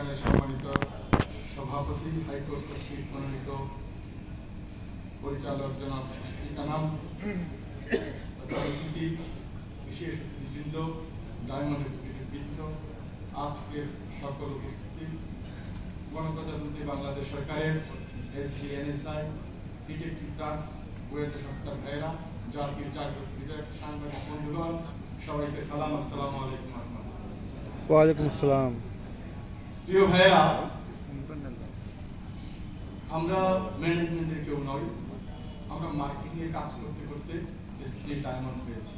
অনুষ্ঠানের সম্মানিত সভাপতি, হাইকোর্ট কর্তৃক মনোনীত পরিচালক জনাব কানাম, বিশেষ অতিথিবৃন্দ, ডায়মন্ড এক্সিকিউটিভ বৃন্দ, আজকের সকল উপস্থিতি, গণপ্রজাতন্ত্রী বাংলাদেশ সরকারের SBNSI ডিটেকটিভ টাস্ক গোয়েন্দা সত্তার ভাইয়েরা, জাতির জাগ্রত বিধায়ক, সাংবাদিক বন্ধুগণ, সবাইকে সালাম। আসসালামু আলাইকুম। ওয়ালাইকুম আসসালাম। প্রিয় ভাইয়েরা, আমরা ম্যানেজমেন্টের কেউ নই, আমরা মার্কেটিং এর কাজ করতে করতে এসপি ডায়মন্ড পেয়েছি।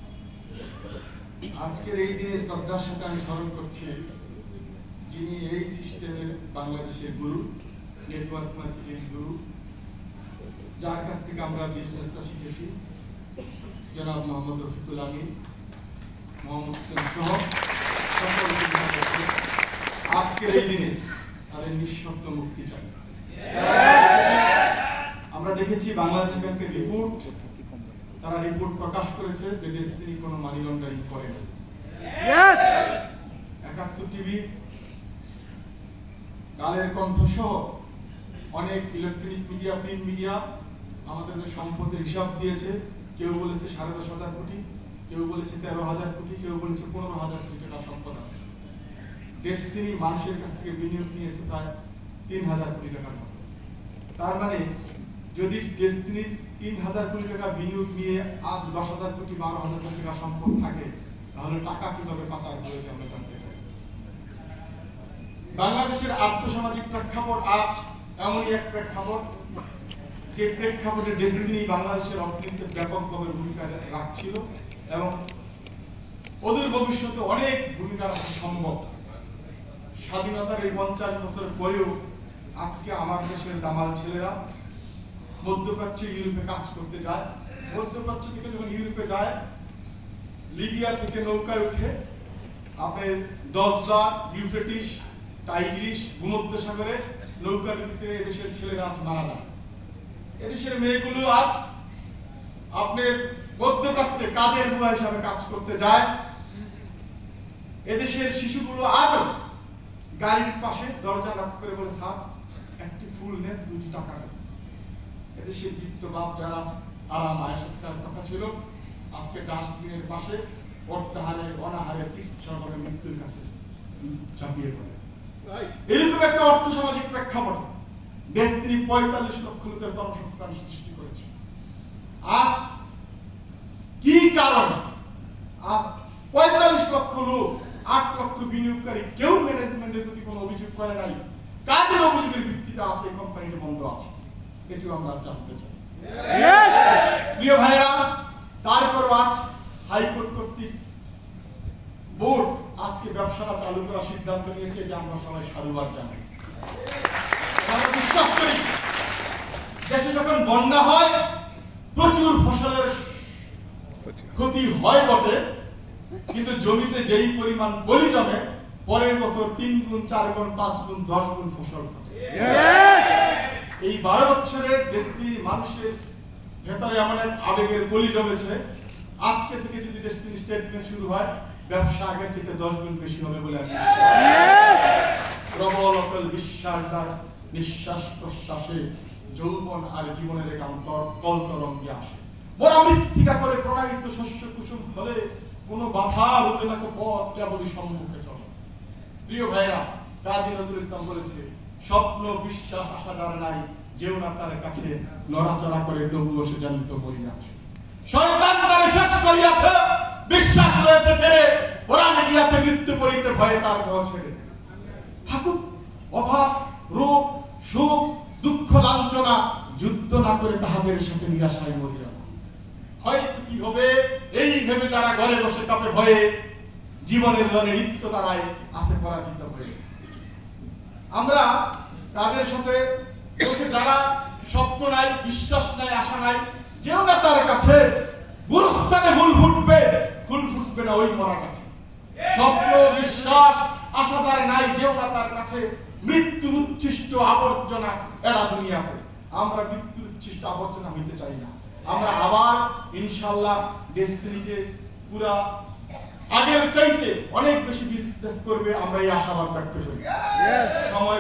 আজকের এই দিনে শ্রদ্ধার সাথে আমি স্মরণ করছি যিনি এই সিস্টেমের বাংলাদেশের গুরু, নেটওয়ার্ক মার্কেটিং গুরু, যার কাছ থেকে আমরা বিজনেসটা শিখেছি, জনাব মোহাম্মদ রফিকুল আমিন, মোহাম্মদ হোসেন সহ সকল। আজকের এই দিনে তাদের নিঃশব্দ মুক্তি চাই। আমরা দেখেছি বাংলাদেশ ব্যাংকের রিপোর্ট, তারা রিপোর্ট প্রকাশ করেছে যে ডেস্টিনি কোনো মানি লন্ডারিং করে না। ৭১ টিভি, কালের কণ্ঠ সহ অনেক ইলেকট্রনিক মিডিয়া, প্রিন্ট মিডিয়া আমাদের যে সম্পদের হিসাব দিয়েছে। কেউ বলেছে ১০,৫০০ কোটি, কেউ বলেছে ১৩,০০০ কোটি, কেউ বলেছে ১৫,০০০ কোটি টাকা সম্পদ আছে। ডেস্টিনি মানুষের কাছ থেকে বিনিয়োগ নিয়েছে প্রায় ৩,০০০ কোটি টাকার মতো। তার মানে যদি ডেস্টিনির ৩,০০০ কোটি টাকা বিনিয়োগ নিয়ে আজ ১০,০০০ কোটি, ১২,০০০ কোটি টাকা সম্পদ থাকে, তাহলে টাকা কিভাবে পাচার করে আমরা জানতে চাই। বাংলাদেশের আর্থসামাজিক প্রেক্ষাপট আজ এমনই এক প্রেক্ষাপট, যে প্রেক্ষাপটে ডেস্টিনি বাংলাদেশের অর্থনীতিতে ব্যাপকভাবে ভূমিকা রাখছিল এবং ওদের ভবিষ্যতে অনেক ভূমিকা রাখা সম্ভব। স্বাধীনতার এই ৫০ বছর পরেও আজকে আমার দেশের দামাল ছেলেরা মধ্যপ্রাচ্য, ইউরোপে কাজ করতে যায়। মধ্যপ্রাচ্য থেকে যখন ইউরোপে যায়, লিবিয়া থেকে নৌকায় উঠে আপনার দজলা, ইউফ্রেটিস, টাইগ্রিস, ভূমধ্যসাগরে নৌকা ডুবিতে এদেশের ছেলেরা আজ মারা যায়। এদেশের মেয়েগুলো আজ আপনার মধ্যপ্রাচ্যে কাজের বুয়া হিসাবে কাজ করতে যায়। এদেশের শিশুগুলো আজ গাড়ির পাশে দরজা নক করে বলে, স্যার একটি ফুল নেন, ২টি টাকা নেন। এদেশের বৃত্ত বাপ যারা আরাম আয়েশার কথা ছিল, আজকে ডাস্টবিনের পাশে অর্থাহারে অনাহারে চিকিৎসা করে মৃত্যুর কাছে ঝাঁপিয়ে পড়ে। এরকম একটা অর্থসামাজিক প্রেক্ষাপট ডেস্টিনি ৪৫ লক্ষ লোকের কর্মসংস্থান সৃষ্টি করেছে। আজ কি কারণে আজ ৪৫ লক্ষ লোক, ৮ লক্ষ বিনিয়োগকারী কেউ ম্যানেজমেন্টের প্রতি কোনো অভিযোগ করে নাই? কাদের অভিযোগের ভিত্তিতে আছে এই কোম্পানিটা বন্ধ আছে? এটিও আমরা জানতে চাই। প্রিয় ভাইরা, তারপর আজ হাইকোর্ট কর্তৃক বোর্ড আজকে ব্যবসাটা চালু করার সিদ্ধান্ত নিয়েছে, যে আমরা সবাই সাধুবাদ জানাই। আমরা বিশ্বাস করি দেশে যখন বন্যা হয় প্রচুর ফসলের ক্ষতি হয় বটে, কিন্তু জমিতে যেই পরিমাণ পলি জমে, পরের বছর ৩ গুণ, ৪ গুণ, ৫ গুণ, ১০ গুণ ফসল ফলে। এই ১২ বছরের ডেস্টিনি মানুষের ভেতরে এমন এক আবেগের পলি জমেছে, আজকে থেকে যদি ডেস্টিনি স্টেটমেন্ট শুরু হয়, ব্যবসা আগের থেকে 10 গুণ বেশি হবে বলে আমি প্রবল অটল বিশ্বাস, যার নিঃশ্বাস প্রশ্বাসে যৌবন আর জীবনের এক কলতরঙ্গে আসে। বড় মৃত্তিকা করে প্রণায়িত শস্য কুসুম ফলে কোনো বাধা হতে না, পথ কেবলই সম্মুখে চলে। প্রিয় ভাইরা, কাজী নজরুল ইসলাম বলেছে, স্বপ্ন বিশ্বাস আশা যার নাই, যেও না তার কাছে, নড়াচড়া করে তবুও সে জানিত পড়িয়াছে। শয়তান তারে শেষ করিয়াছে, বিশ্বাস রয়েছে তেরে, কোরআনে গিয়াছে মৃত্যু পড়িতে ভয়ে তার দেহ ছেড়ে। থাকুক অভাব, রোগ, শোক, দুঃখ, লাঞ্ছনা, যুদ্ধ না করে তাহাদের সাথে নিরাশায় মরিয়া। হয়তো কি হবে এই ভেবে যারা ঘরে বসে তাতে ভয়ে, জীবনের রণে নিত্য তারাই আছে পরাজিত হয়ে। আমরা তাদের সাথে বলছে, যারা স্বপ্ন নাই, বিশ্বাস নাই, আশা নাই, যেও না তার কাছে, গুরুস্থানে ফুল ফুটবে না ওই মরা কাছে। স্বপ্ন, বিশ্বাস, আশা যার নাই, যেও না তার কাছে, মৃত্যুর উচ্ছিষ্ট আবর্জনা এরা দুনিয়াতে। আমরা মৃত্যুর উচ্ছিষ্ট আবর্জনা হইতে চাই না। আমরা আবার ইনশাআল্লাহ ডেস্টিনিকে পুরা আগের চাইতে অনেক বেশি বিজনেস করবে, আমরা এই আশাবাদ ব্যক্ত করি। সময়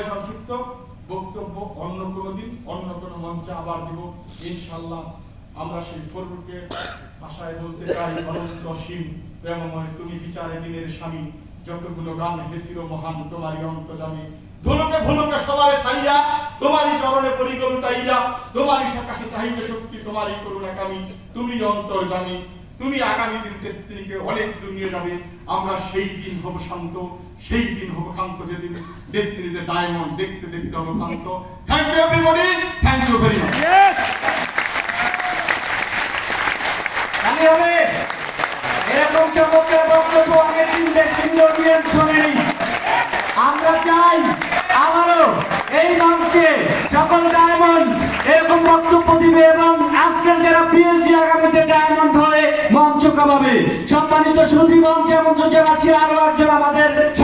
মঞ্চে আবার দিব ইনশাআল্লাহ। আমরা সেই ফররুকে ভাষায় বলতে চাই, অনন্ত অসীম প্রেমময় তুমি বিচারে দিনের স্বামী, যতগুলো গান হেছিল মহান তোমারই অন্তর্যামী। ধুলোকে ভুলোকে সবারে ছাইয়া তোমারই চরণে পরিগল উঠাইয়া, তোমারই সকাশে চাহিদা শক্তি তোমারই করুণা কামি, তুমি অন্তর্যামী। তুমি আগামী দিন ডেস্টিনিকে অনেক দূর নিয়ে যাবে। আমরা সেই দিন হব শান্ত, সেই দিন হব শান্ত যেদিন ডেস্টিনিতে ডায়মন্ড দেখতে দেখতে হব শান্ত। Thank you everybody, thank you very much. আমি হবে এরকম চমৎকার বক্তব্য অনেকদিন ডেস্টিনি অডিয়েন্স শোনেনি। আমরা চাই আবারও এই মঞ্চে সকল ডায়মন্ড এরকম বক্তব্য দিবে এবং আজকের যারা পিএইচডি আগামীতে ডায়মন্ড হয়ে মঞ্চ কামাবে। সম্মানিত সুধী মঞ্চে আমন্ত্রণ জানাচ্ছি আরো একজন আমাদের